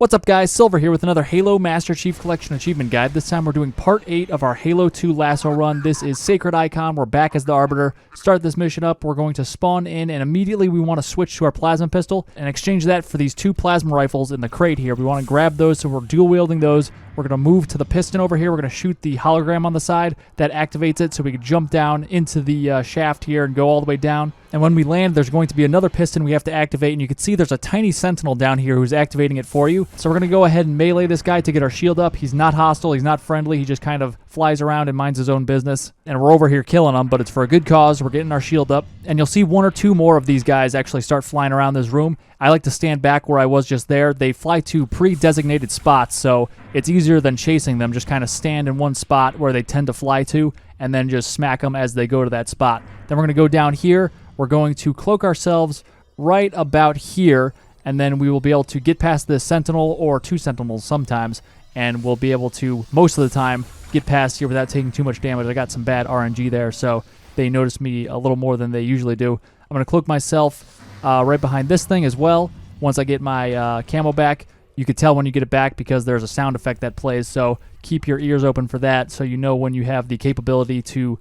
What's up guys, Silver here with another Halo Master Chief Collection Achievement Guide. This time we're doing Part 8 of our Halo 2 LASO run. This is Sacred Icon. We're back as the Arbiter. Start this mission up. We're going to spawn in and immediately we want to switch to our Plasma Pistol and exchange that for these 2 Plasma Rifles in the crate here. We want to grab those, so we're dual wielding those. We're going to move to the Piston over here. We're going to shoot the hologram on the side. That activates it so we can jump down into the shaft here and go all the way down. And when we land, there's going to be another piston we have to activate, and you can see there's a tiny sentinel down here who's activating it for you. So we're going to go ahead and melee this guy to get our shield up. He's not hostile, he's not friendly, he just kind of flies around and minds his own business. And we're over here killing him, but it's for a good cause. We're getting our shield up. And you'll see 1 or 2 more of these guys actually start flying around this room. I like to stand back where I was just there. They fly to pre-designated spots, so it's easier than chasing them. Just kind of stand in one spot where they tend to fly to, and then just smack them as they go to that spot. Then we're going to go down here. We're going to cloak ourselves right about here, and then we will be able to get past this sentinel or 2 sentinels sometimes, and we'll be able to, most of the time, get past here without taking too much damage. I got some bad RNG there, so they noticed me a little more than they usually do. I'm going to cloak myself right behind this thing as well. Once I get my camo back, you could tell when you get it back because there's a sound effect that plays, so keep your ears open for that so you know when you have the capability to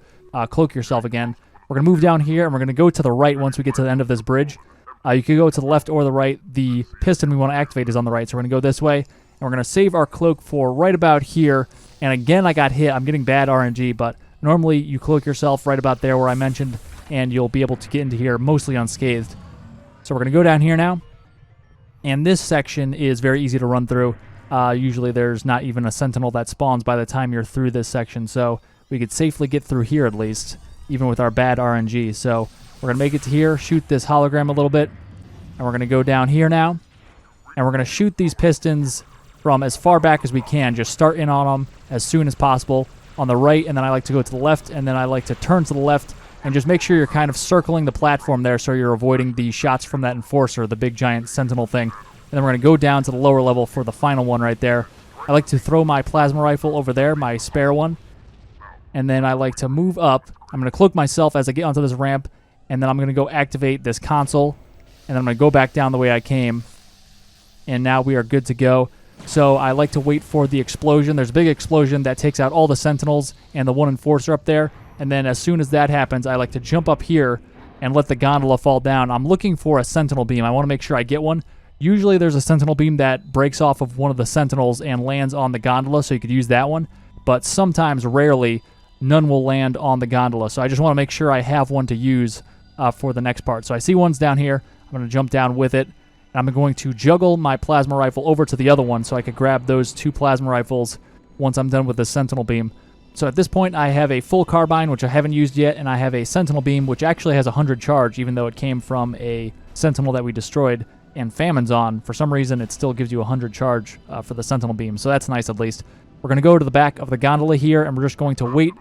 cloak yourself again. We're going to move down here, and we're going to go to the right once we get to the end of this bridge. You can go to the left or the right. The piston we want to activate is on the right, so we're going to go this way. And we're going to save our cloak for right about here. And again, I got hit. I'm getting bad RNG, but normally you cloak yourself right about there where I mentioned, and you'll be able to get into here mostly unscathed. So we're going to go down here now. And this section is very easy to run through. Usually there's not even a sentinel that spawns by the time you're through this section, so we could safely get through here at least, even with our bad RNG. So we're going to make it to here, shoot this hologram a little bit, and we're going to go down here now, and we're going to shoot these pistons from as far back as we can. Just start in on them as soon as possible on the right, and then I like to go to the left, and then I like to turn to the left, and just make sure you're kind of circling the platform there so you're avoiding the shots from that enforcer, the big giant sentinel thing. And then we're going to go down to the lower level for the final one right there. I like to throw my plasma rifle over there, my spare one, and then I like to move up. I'm going to cloak myself as I get onto this ramp, and then I'm going to go activate this console, and then I'm going to go back down the way I came, and now we are good to go. So I like to wait for the explosion. There's a big explosion that takes out all the sentinels and the one enforcer up there, and then as soon as that happens, I like to jump up here and let the gondola fall down. I'm looking for a sentinel beam. I want to make sure I get one. Usually there's a sentinel beam that breaks off of one of the sentinels and lands on the gondola, so you could use that one, but sometimes, rarely, none will land on the gondola. So I just want to make sure I have one to use for the next part. So I see one's down here. I'm going to jump down with it. And I'm going to juggle my plasma rifle over to the other one so I could grab those 2 plasma rifles once I'm done with the sentinel beam. So at this point I have a full carbine, which I haven't used yet, and I have a sentinel beam, which actually has 100 charge, even though it came from a sentinel that we destroyed. And Famine's on. For some reason, it still gives you 100 charge for the sentinel beam, so that's nice at least. We're going to go to the back of the gondola here, and we're just going to wait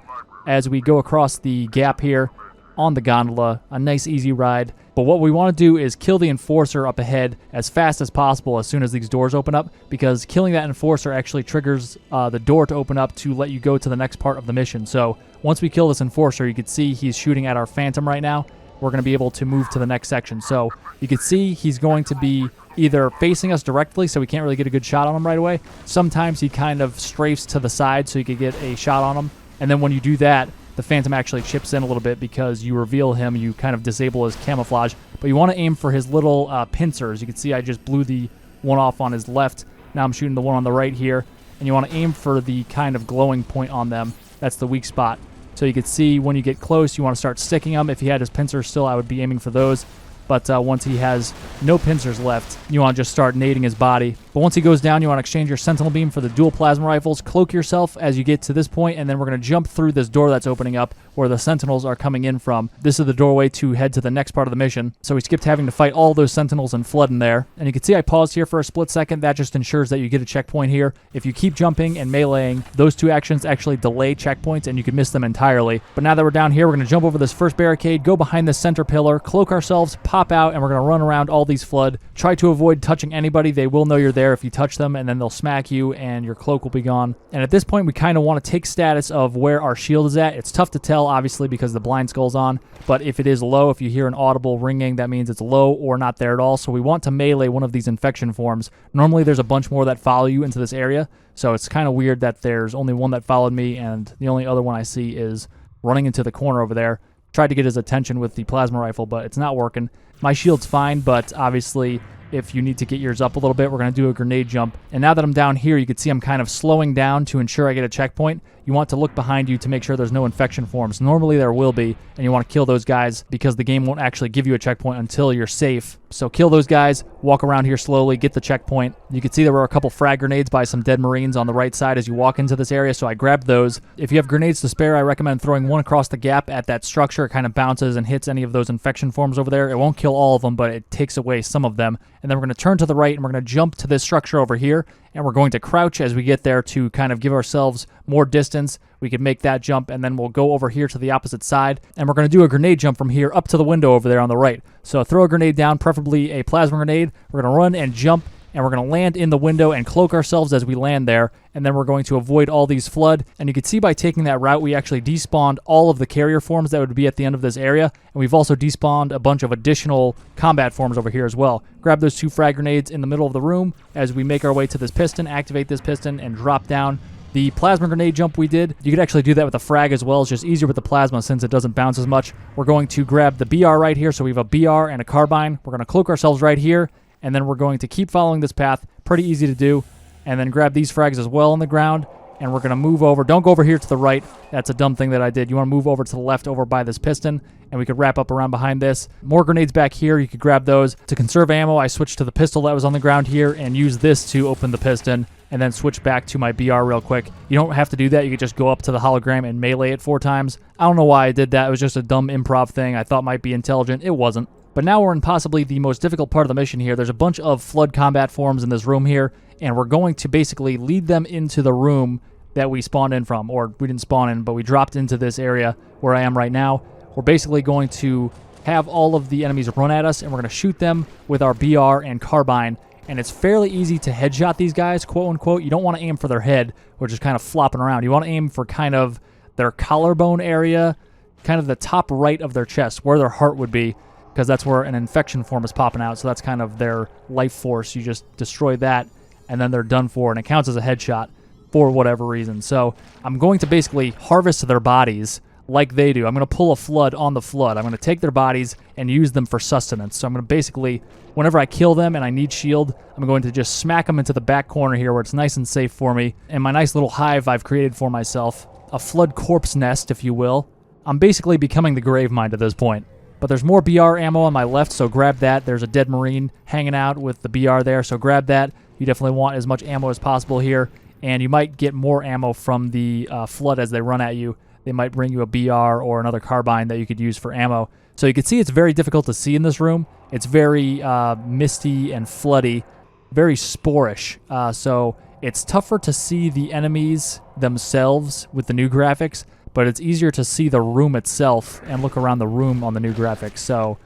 as we go across the gap here on the gondola. A nice, easy ride. But what we want to do is kill the enforcer up ahead as fast as possible as soon as these doors open up, because killing that enforcer actually triggers the door to open up to let you go to the next part of the mission. So once we kill this enforcer, you can see he's shooting at our Phantom right now. We're going to be able to move to the next section. So you can see he's going to be either facing us directly, so we can't really get a good shot on him right away. Sometimes he kind of strafes to the side so you could get a shot on him. And then when you do that, the Phantom actually chips in a little bit because you reveal him, you kind of disable his camouflage. But you want to aim for his little pincers. You can see I just blew the one off on his left. Now I'm shooting the one on the right here. And you want to aim for the kind of glowing point on them. That's the weak spot. So you can see when you get close, you want to start sticking them. If he had his pincers still, I would be aiming for those. But once he has no pincers left, you want to just start nading his body. But once he goes down, you want to exchange your sentinel beam for the dual plasma rifles. Cloak yourself as you get to this point, and then we're going to jump through this door that's opening up where the sentinels are coming in from. This is the doorway to head to the next part of the mission. So we skipped having to fight all those sentinels and flood in there. And you can see I paused here for a split second. That just ensures that you get a checkpoint here. If you keep jumping and meleeing, those 2 actions actually delay checkpoints and you can miss them entirely. But now that we're down here, we're going to jump over this first barricade, go behind this center pillar, cloak ourselves, pop out, and we're going to run around all these flood. Try to avoid touching anybody. They will know you're there. there if you touch them, and then they'll smack you and your cloak will be gone. And at this point, we kind of want to take status of where our shield is at. It's tough to tell, obviously, because the blind skull's on, but if it is low, if you hear an audible ringing, that means it's low or not there at all. So we want to melee one of these infection forms. Normally, there's a bunch more that follow you into this area, so it's kind of weird that there's only one that followed me, and the only other one I see is running into the corner over there. Tried to get his attention with the plasma rifle, but it's not working. My shield's fine, but obviously if you need to get yours up a little bit, we're going to do a grenade jump. And now that I'm down here, you can see I'm kind of slowing down to ensure I get a checkpoint. You want to look behind you to make sure there's no infection forms. Normally there will be, and you want to kill those guys because the game won't actually give you a checkpoint until you're safe. So kill those guys, walk around here slowly, get the checkpoint. You can see there were a couple frag grenades by some dead Marines on the right side as you walk into this area, so I grabbed those. If you have grenades to spare, I recommend throwing one across the gap at that structure. It kind of bounces and hits any of those infection forms over there. It won't kill all of them, but it takes away some of them. And then we're going to turn to the right, and we're going to jump to this structure over here, and we're going to crouch as we get there to kind of give ourselves more distance. We can make that jump, and then we'll go over here to the opposite side, and we're going to do a grenade jump from here up to the window over there on the right. So throw a grenade down, preferably a plasma grenade. We're going to run and jump, and we're going to land in the window and cloak ourselves as we land there, and then we're going to avoid all these flood. And you can see by taking that route, we actually despawned all of the carrier forms that would be at the end of this area, and we've also despawned a bunch of additional combat forms over here as well. Grab those 2 frag grenades in the middle of the room as we make our way to this piston, activate this piston, and drop down. The plasma grenade jump we did, you could actually do that with a frag as well. It's just easier with the plasma since it doesn't bounce as much. We're going to grab the BR right here, so we have a BR and a carbine. We're going to cloak ourselves right here, and then we're going to keep following this path. Pretty easy to do. And then grab these frags as well on the ground, and we're going to move over. Don't go over here to the right. That's a dumb thing that I did. You want to move over to the left over by this piston, and we could wrap up around behind this. More grenades back here. You could grab those. To conserve ammo, I switched to the pistol that was on the ground here and use this to open the piston, and then switch back to my BR real quick. You don't have to do that. You could just go up to the hologram and melee it 4 times. I don't know why I did that. It was just a dumb improv thing I thought might be intelligent. It wasn't. But now we're in possibly the most difficult part of the mission here. There's a bunch of flood combat forms in this room here, and we're going to basically lead them into the room that we spawned in from. Or we didn't spawn in, but we dropped into this area where I am right now. We're basically going to have all of the enemies run at us, and we're going to shoot them with our BR and carbine. And it's fairly easy to headshot these guys, quote unquote. You don't want to aim for their head, which is kind of flopping around. You want to aim for kind of their collarbone area, kind of the top right of their chest, where their heart would be, because that's where an infection form is popping out. So that's kind of their life force. You just destroy that, and then they're done for, and it counts as a headshot for whatever reason. So I'm going to basically harvest their bodies like they do. I'm going to pull a flood on the flood. I'm going to take their bodies and use them for sustenance. So I'm going to basically, whenever I kill them and I need shield, I'm going to just smack them into the back corner here where it's nice and safe for me. And my nice little hive I've created for myself, a flood corpse nest, if you will. I'm basically becoming the grave mind at this point. But there's more BR ammo on my left, so grab that. There's a dead Marine hanging out with the BR there, so grab that. You definitely want as much ammo as possible here. And you might get more ammo from the flood as they run at you. They might bring you a BR or another carbine that you could use for ammo. So you can see it's very difficult to see in this room. It's very misty and floody, very sporish. So it's tougher to see the enemies themselves with the new graphics, but it's easier to see the room itself and look around the room on the new graphics. So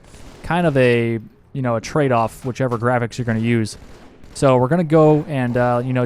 kind of a trade-off, whichever graphics you're going to use. So we're going to go and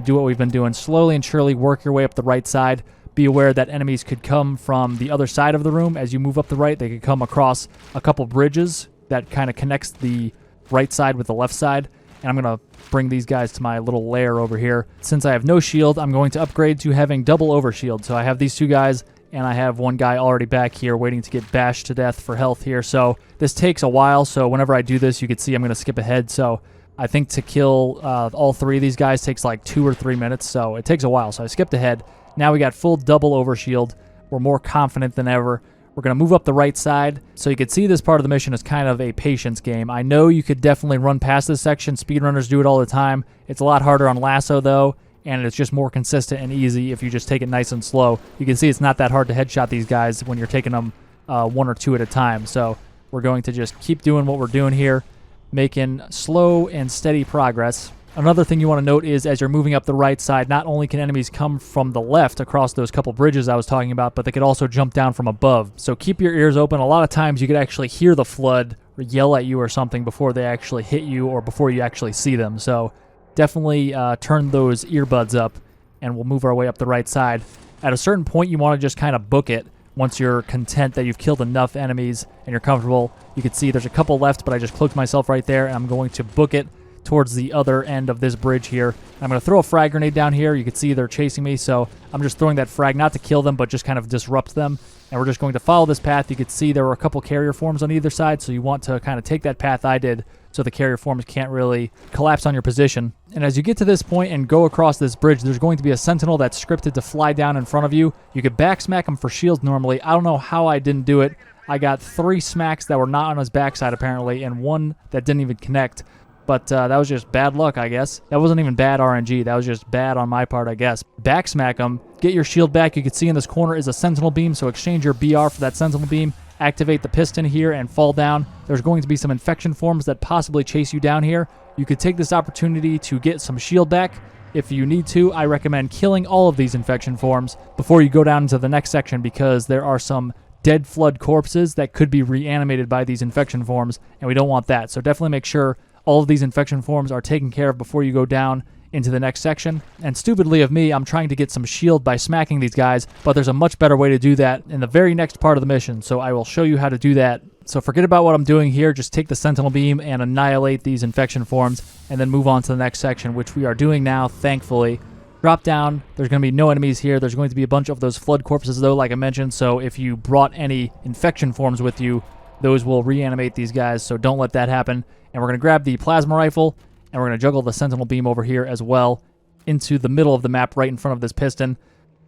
do what we've been doing. Slowly and surely work your way up the right side. Be aware that enemies could come from the other side of the room. As you move up the right, they could come across a couple bridges that kind of connects the right side with the left side. And I'm going to bring these guys to my little lair over here. Since I have no shield, I'm going to upgrade to having double overshield. So I have these 2 guys, and I have 1 guy already back here waiting to get bashed to death for health here. So this takes a while. So whenever I do this, you can see I'm going to skip ahead. So I think to kill all 3 of these guys takes like 2 or 3 minutes. So it takes a while. So I skipped ahead. Now we got full double overshield. We're more confident than ever. We're going to move up the right side. So you can see this part of the mission is kind of a patience game. I know you could definitely run past this section. Speedrunners do it all the time. It's a lot harder on LASO though, and it's just more consistent and easy if you just take it nice and slow. You can see it's not that hard to headshot these guys when you're taking them 1 or 2 at a time. So we're going to just keep doing what we're doing here, making slow and steady progress. Another thing you want to note is as you're moving up the right side, not only can enemies come from the left across those couple bridges I was talking about, but they could also jump down from above. So keep your ears open. A lot of times you could actually hear the flood or yell at you or something before they actually hit you or before you actually see them. So definitely turn those earbuds up, and we'll move our way up the right side. At a certain point, you want to just kind of book it. Once you're content that you've killed enough enemies and you're comfortable, you can see there's a couple left, but I just cloaked myself right there, and I'm going to book it towards the other end of this bridge here. I'm going to throw a frag grenade down here. You can see they're chasing me, so I'm just throwing that frag, not to kill them, but just kind of disrupt them. And we're just going to follow this path. You can see there were a couple carrier forms on either side, so you want to kind of take that path I did so the carrier forms can't really collapse on your position. And as you get to this point and go across this bridge, there's going to be a sentinel that's scripted to fly down in front of you. You could back smack him for shields normally. I don't know how I didn't do it. I got 3 smacks that were not on his backside apparently, and 1 that didn't even connect. But that was just bad luck, I guess. That wasn't even bad RNG. That was just bad on my part, I guess. Back smack him. Get your shield back. You can see in this corner is a sentinel beam, so exchange your BR for that sentinel beam. Activate the piston here and fall down. There's going to be some infection forms that possibly chase you down here. You could take this opportunity to get some shield back. If you need to, I recommend killing all of these infection forms before you go down into the next section, because there are some dead flood corpses that could be reanimated by these infection forms, and we don't want that. So definitely make sure all of these infection forms are taken care of before you go down into the next section. And stupidly of me, I'm trying to get some shield by smacking these guys, but there's a much better way to do that in the very next part of the mission, so I will show you how to do that. So forget about what I'm doing here, just take the sentinel beam and annihilate these infection forms, and then move on to the next section, which we are doing now, thankfully. Drop down. There's going to be no enemies here. There's going to be a bunch of those flood corpses, though, like I mentioned, so if you brought any infection forms with you, those will reanimate these guys, so don't let that happen. And we're going to grab the plasma rifle, and we're going to juggle the sentinel beam over here as well into the middle of the map right in front of this piston.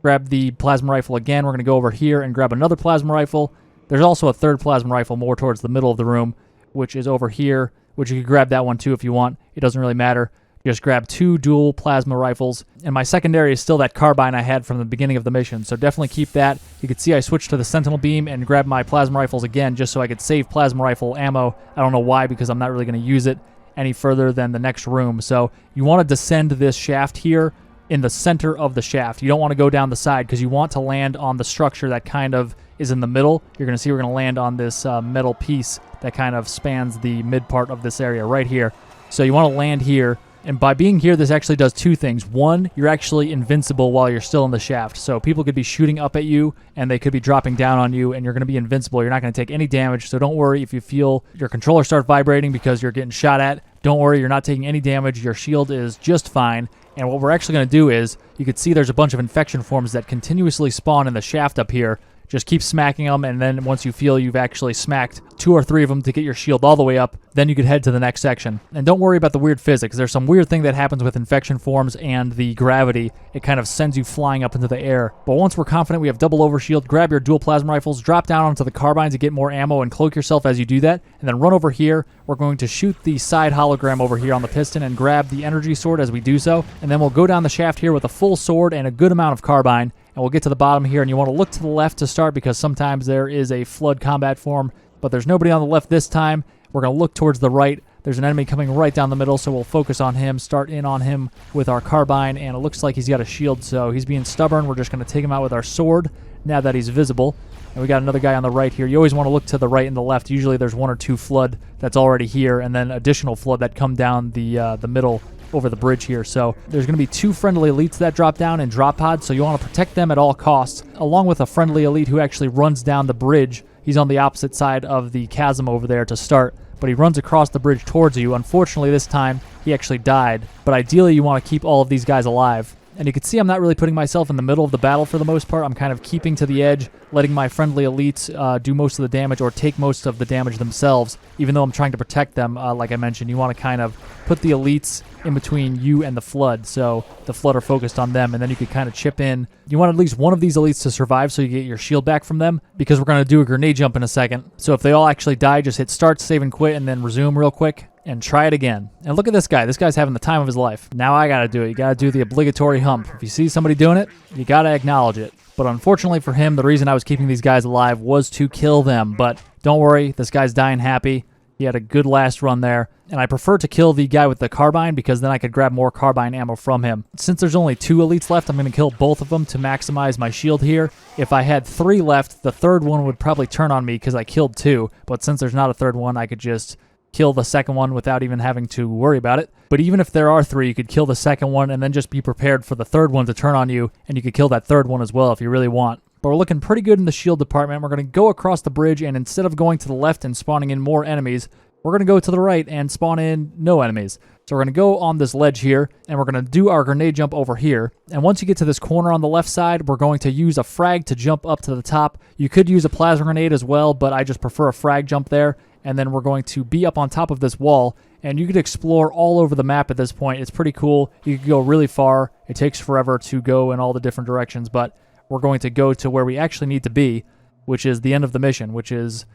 Grab the plasma rifle again. We're going to go over here and grab another plasma rifle. There's also a third plasma rifle more towards the middle of the room, which is over here, which you can grab that one too if you want. It doesn't really matter. Just grab 2 dual plasma rifles. And my secondary is still that carbine I had from the beginning of the mission, so definitely keep that. You can see I switched to the sentinel beam and grabbed my plasma rifles again just so I could save plasma rifle ammo. I don't know why, because I'm not really going to use it any further than the next room. So you want to descend this shaft here in the center of the shaft. You don't want to go down the side, because you want to land on the structure that kind of is in the middle. You're going to see we're going to land on this metal piece that kind of spans the mid part of this area right here. So you want to land here. And by being here, this actually does 2 things. 1, you're actually invincible while you're still in the shaft. So people could be shooting up at you, and they could be dropping down on you, and you're going to be invincible. You're not going to take any damage, so don't worry if you feel your controller start vibrating because you're getting shot at. Don't worry, you're not taking any damage. Your shield is just fine. And what we're actually going to do is, you can see there's a bunch of infection forms that continuously spawn in the shaft up here. Just keep smacking them, and then once you feel you've actually smacked 2 or 3 of them to get your shield all the way up, then you could head to the next section. And don't worry about the weird physics. There's some weird thing that happens with infection forms and the gravity. It kind of sends you flying up into the air. But once we're confident we have double overshield, grab your dual plasma rifles, drop down onto the carbine to get more ammo, and cloak yourself as you do that, and then run over here. We're going to shoot the side hologram over here on the piston and grab the energy sword as we do so, and then we'll go down the shaft here with a full sword and a good amount of carbine. And we'll get to the bottom here, and you want to look to the left to start, because sometimes there is a flood combat form, but there's nobody on the left this time. We're going to look towards the right. There's an enemy coming right down the middle, so we'll focus on him, start in on him with our carbine, and it looks like he's got a shield, so he's being stubborn. We're just going to take him out with our sword now that he's visible. And we got another guy on the right here. You always want to look to the right and the left. Usually there's 1 or 2 flood that's already here, and then additional flood that come down the middle over the bridge here. So there's going to be 2 friendly elites that drop down in drop pods, so you want to protect them at all costs, along with a friendly elite who actually runs down the bridge. He's on the opposite side of the chasm over there to start, but he runs across the bridge towards you. Unfortunately, this time he actually died, but ideally you want to keep all of these guys alive. And you can see I'm not really putting myself in the middle of the battle for the most part. I'm kind of keeping to the edge, letting my friendly elites do most of the damage or take most of the damage themselves, even though I'm trying to protect them. Like I mentioned, you want to kind of put the elites in between you and the flood, so the flood are focused on them, and then you could kind of chip in. You want at least one of these elites to survive so you get your shield back from them, because we're going to do a grenade jump in a second. So if they all actually die, just hit start, save and quit, and then resume real quick. And try it again. And look at this guy. This guy's having the time of his life. Now I gotta do it. You gotta do the obligatory hump. If you see somebody doing it, you gotta acknowledge it. But unfortunately for him, the reason I was keeping these guys alive was to kill them. But don't worry, this guy's dying happy. He had a good last run there. And I prefer to kill the guy with the carbine, because then I could grab more carbine ammo from him. Since there's only 2 elites left, I'm going to kill both of them to maximize my shield here. If I had 3 left, the third one would probably turn on me because I killed 2. But since there's not a third one, I could just kill the second one without even having to worry about it. But even if there are 3, you could kill the second one and then just be prepared for the third one to turn on you, and you could kill that third one as well if you really want. But we're looking pretty good in the shield department. We're going to go across the bridge, and instead of going to the left and spawning in more enemies, we're going to go to the right and spawn in no enemies. So we're going to go on this ledge here, and we're going to do our grenade jump over here. And once you get to this corner on the left side, we're going to use a frag to jump up to the top. You could use a plasma grenade as well, but I just prefer a frag jump there. And then we're going to be up on top of this wall, and you could explore all over the map at this point. It's pretty cool. You can go really far. It takes forever to go in all the different directions, but we're going to go to where we actually need to be, which is the end of the mission, which is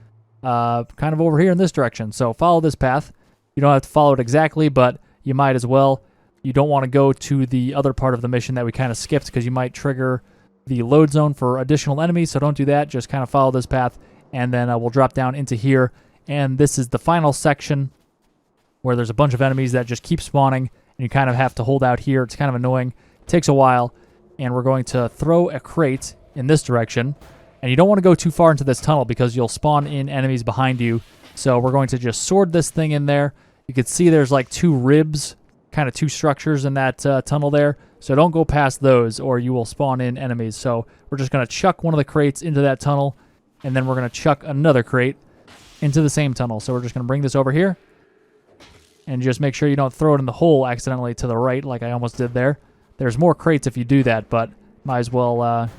kind of over here in this direction. So follow this path. You don't have to follow it exactly, but you might as well. You don't want to go to the other part of the mission that we kind of skipped because you might trigger the load zone for additional enemies, so don't do that. Just kind of follow this path, and then we'll drop down into here. And this is the final section where there's a bunch of enemies that just keep spawning, and you kind of have to hold out here. It's kind of annoying. It takes a while, and we're going to throw a crate in this direction. And you don't want to go too far into this tunnel because you'll spawn in enemies behind you. So we're going to just sword this thing in there. You can see there's like 2 ribs, kind of 2 structures in that tunnel there. So don't go past those or you will spawn in enemies. So we're just going to chuck one of the crates into that tunnel, and then we're going to chuck another crate into the same tunnel. So we're just going to bring this over here and just make sure you don't throw it in the hole accidentally to the right like I almost did there. There's more crates if you do that, but might as well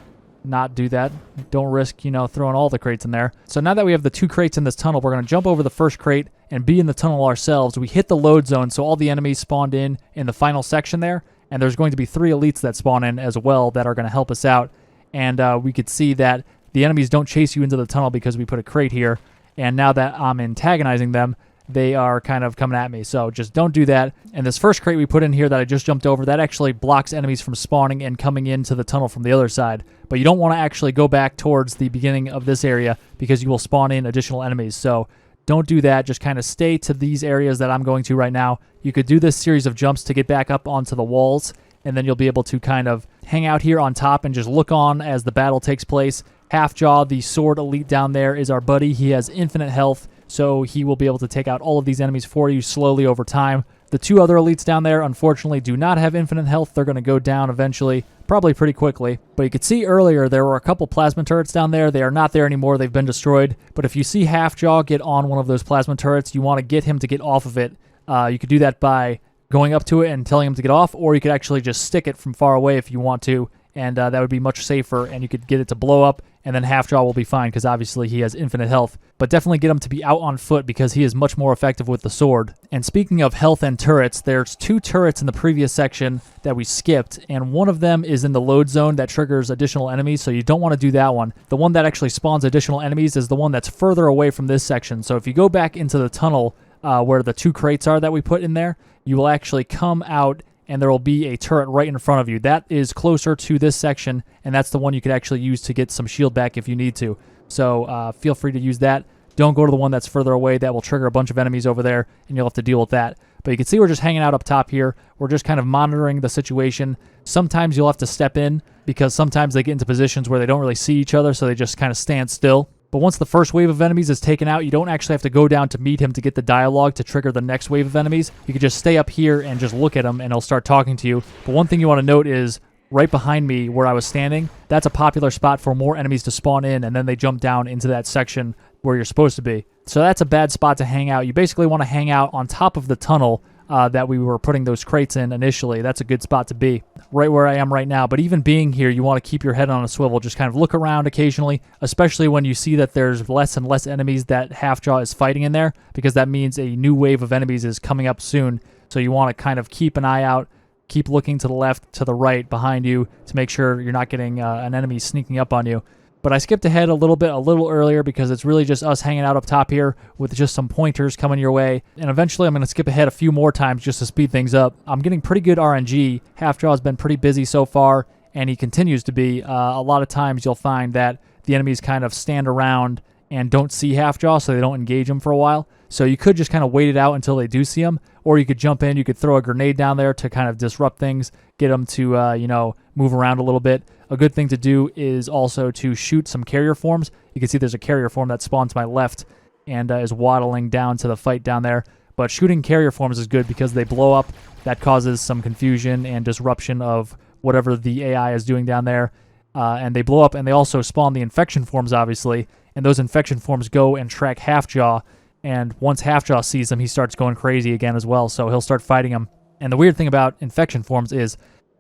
not do that. Don't risk, throwing all the crates in there. So now that we have the 2 crates in this tunnel, we're going to jump over the first crate and be in the tunnel ourselves. We hit the load zone, so all the enemies spawned in the final section there, and there's going to be 3 elites that spawn in as well that are going to help us out. And we could see that the enemies don't chase you into the tunnel because we put a crate here, and now that I'm antagonizing them, they are kind of coming at me. So just don't do that. And this first crate we put in here that I just jumped over, that actually blocks enemies from spawning and coming into the tunnel from the other side. But you don't want to actually go back towards the beginning of this area because you will spawn in additional enemies. So don't do that. Just kind of stay to these areas that I'm going to right now. You could do this series of jumps to get back up onto the walls, and then you'll be able to kind of hang out here on top and just look on as the battle takes place. Halfjaw, the sword elite down there, is our buddy. He has infinite health, so he will be able to take out all of these enemies for you slowly over time. The 2 other elites down there, unfortunately, do not have infinite health. They're going to go down eventually, probably pretty quickly. But you could see earlier there were a couple plasma turrets down there. They are not there anymore. They've been destroyed. But if you see Halfjaw get on one of those plasma turrets, you want to get him to get off of it. You could do that by going up to it and telling him to get off, or you could actually just stick it from far away if you want to, and that would be much safer, and you could get it to blow up, and then Halfjaw will be fine because obviously he has infinite health. But definitely get him to be out on foot because he is much more effective with the sword. And speaking of health and turrets, there's 2 turrets in the previous section that we skipped, and one of them is in the load zone that triggers additional enemies, so you don't want to do that one. The one that actually spawns additional enemies is the one that's further away from this section. So if you go back into the tunnel where the 2 crates are that we put in there, you will actually come out and there will be a turret right in front of you. That is closer to this section, and that's the one you could actually use to get some shield back if you need to. So feel free to use that. Don't go to the one that's further away. That will trigger a bunch of enemies over there, and you'll have to deal with that. But you can see we're just hanging out up top here. We're just kind of monitoring the situation. Sometimes you'll have to step in because sometimes they get into positions where they don't really see each other, so they just kind of stand still. But once the first wave of enemies is taken out, you don't actually have to go down to meet him to get the dialogue to trigger the next wave of enemies. You can just stay up here and just look at him, and he'll start talking to you. But one thing you want to note is right behind me where I was standing, that's a popular spot for more enemies to spawn in, and then they jump down into that section where you're supposed to be. So that's a bad spot to hang out. You basically want to hang out on top of the tunnel that we were putting those crates in initially. That's a good spot to be, right where I am right now. But even being here, you want to keep your head on a swivel. Just kind of look around occasionally, especially when you see that there's less and less enemies that Halfjaw is fighting in there, because that means a new wave of enemies is coming up soon. So you want to kind of keep an eye out, keep looking to the left, to the right, behind you to make sure you're not getting an enemy sneaking up on you. But I skipped ahead a little earlier because it's really just us hanging out up top here with just some pointers coming your way. And eventually I'm going to skip ahead a few more times just to speed things up. I'm getting pretty good RNG. Halfjaw has been pretty busy so far, and he continues to be. A lot of times you'll find that the enemies kind of stand around and don't see Halfjaw, so they don't engage him for a while. So you could just kind of wait it out until they do see him, or you could jump in, you could throw a grenade down there to kind of disrupt things, get them to, move around a little bit. A good thing to do is also to shoot some carrier forms. You can see there's a carrier form that spawns to my left and is waddling down to the fight down there. But shooting carrier forms is good because they blow up. That causes some confusion and disruption of whatever the AI is doing down there. And they blow up, and they also spawn the infection forms, obviously. And those infection forms go and track Halfjaw. And once Halfjaw sees them, he starts going crazy again as well. So he'll start fighting them. And the weird thing about infection forms is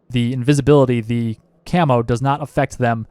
the invisibility, the camo, does not affect them.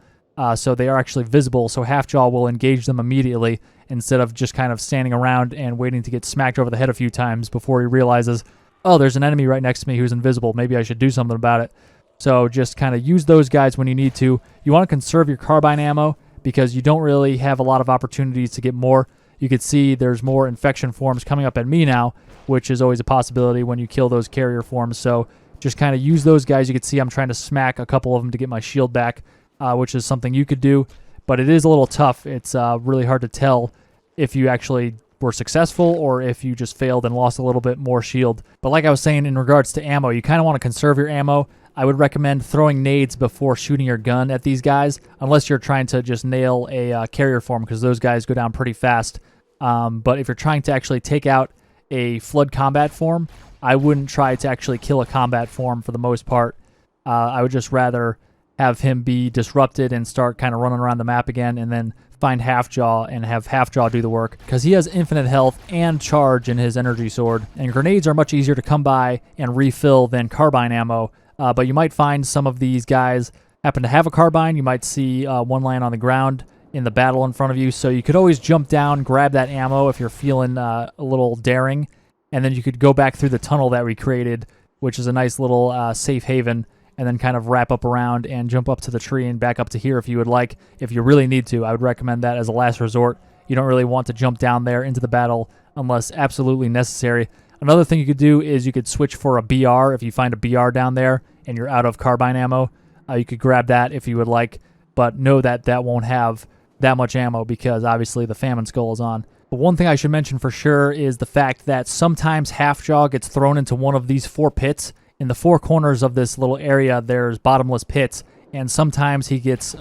So they are actually visible. So Halfjaw will engage them immediately instead of just kind of standing around and waiting to get smacked over the head a few times before he realizes, oh, there's an enemy right next to me who's invisible. Maybe I should do something about it. So just kind of use those guys when you need to. You want to conserve your carbine ammo because you don't really have a lot of opportunities to get more. You can see there's more infection forms coming up at me now, which is always a possibility when you kill those carrier forms. So just kind of use those guys. You can see I'm trying to smack a couple of them to get my shield back, which is something you could do. But it is a little tough. It's really hard to tell if you actually were successful or if you just failed and lost a little bit more shield. But like I was saying in regards to ammo, you kind of want to conserve your ammo. I would recommend throwing nades before shooting your gun at these guys, unless you're trying to just nail a carrier form, because those guys go down pretty fast. But if you're trying to actually take out a flood combat form, I wouldn't try to actually kill a combat form for the most part. I would just rather have him be disrupted and start kind of running around the map again, and then find Halfjaw and have Halfjaw do the work, because he has infinite health and charge in his energy sword. And grenades are much easier to come by and refill than carbine ammo. But you might find some of these guys happen to have a carbine. You might see one lying on the ground in the battle in front of you. So you could always jump down, grab that ammo if you're feeling a little daring. And then you could go back through the tunnel that we created, which is a nice little safe haven, and then kind of wrap up around and jump up to the tree and back up to here if you would like. If you really need to, I would recommend that as a last resort. You don't really want to jump down there into the battle unless absolutely necessary. Another thing you could do is you could switch for a BR. If you find a BR down there and you're out of carbine ammo, you could grab that if you would like, but know that that won't have that much ammo because obviously the famine skull is on. But one thing I should mention for sure is the fact that sometimes Halfjaw gets thrown into one of these 4 pits. In the 4 corners of this little area, there's bottomless pits, and sometimes he gets,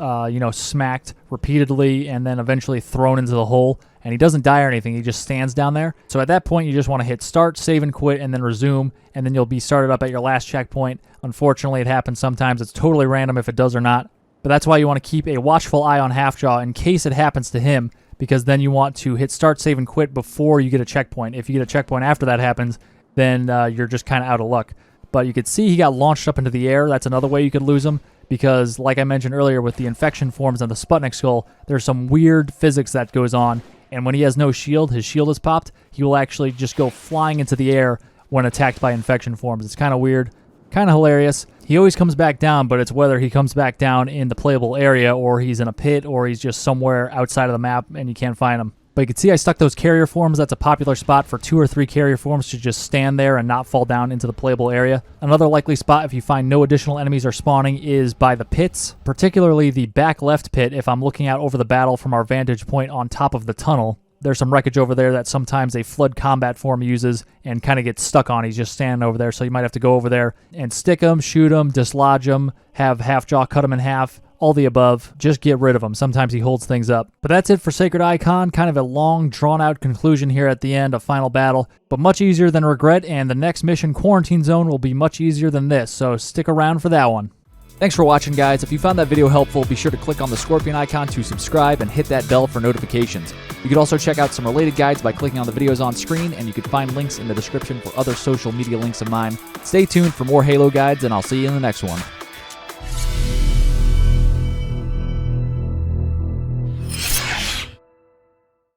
smacked repeatedly and then eventually thrown into the hole, and he doesn't die or anything. He just stands down there. So at that point, you just want to hit start, save, and quit, and then resume, and then you'll be started up at your last checkpoint. Unfortunately, it happens sometimes. It's totally random if it does or not, but that's why you want to keep a watchful eye on Halfjaw in case it happens to him, because then you want to hit start, save, and quit before you get a checkpoint. If you get a checkpoint after that happens, then you're just kind of out of luck. But you could see he got launched up into the air. That's another way you could lose him, because like I mentioned earlier with the infection forms and the Sputnik skull, there's some weird physics that goes on, and when he has no shield, his shield is popped, he will actually just go flying into the air when attacked by infection forms. It's kind of weird, kind of hilarious. He always comes back down, but it's whether he comes back down in the playable area or he's in a pit or he's just somewhere outside of the map and you can't find him. But you can see I stuck those carrier forms. That's a popular spot for 2 or 3 carrier forms to just stand there and not fall down into the playable area. Another likely spot if you find no additional enemies are spawning is by the pits, particularly the back left pit if I'm looking out over the battle from our vantage point on top of the tunnel. There's some wreckage over there that sometimes a flood combat form uses and kind of gets stuck on. He's just standing over there, so you might have to go over there and stick him, shoot him, dislodge him, have Halfjaw cut him in half. All the above. Just get rid of him. Sometimes he holds things up. But that's it for Sacred Icon. Kind of a long, drawn-out conclusion here at the end of Final Battle, but much easier than Regret, and the next mission, Quarantine Zone, will be much easier than this, so stick around for that one. Thanks for watching, guys. If you found that video helpful, be sure to click on the scorpion icon to subscribe and hit that bell for notifications. You could also check out some related guides by clicking on the videos on screen, and you can find links in the description for other social media links of mine. Stay tuned for more Halo guides, and I'll see you in the next one.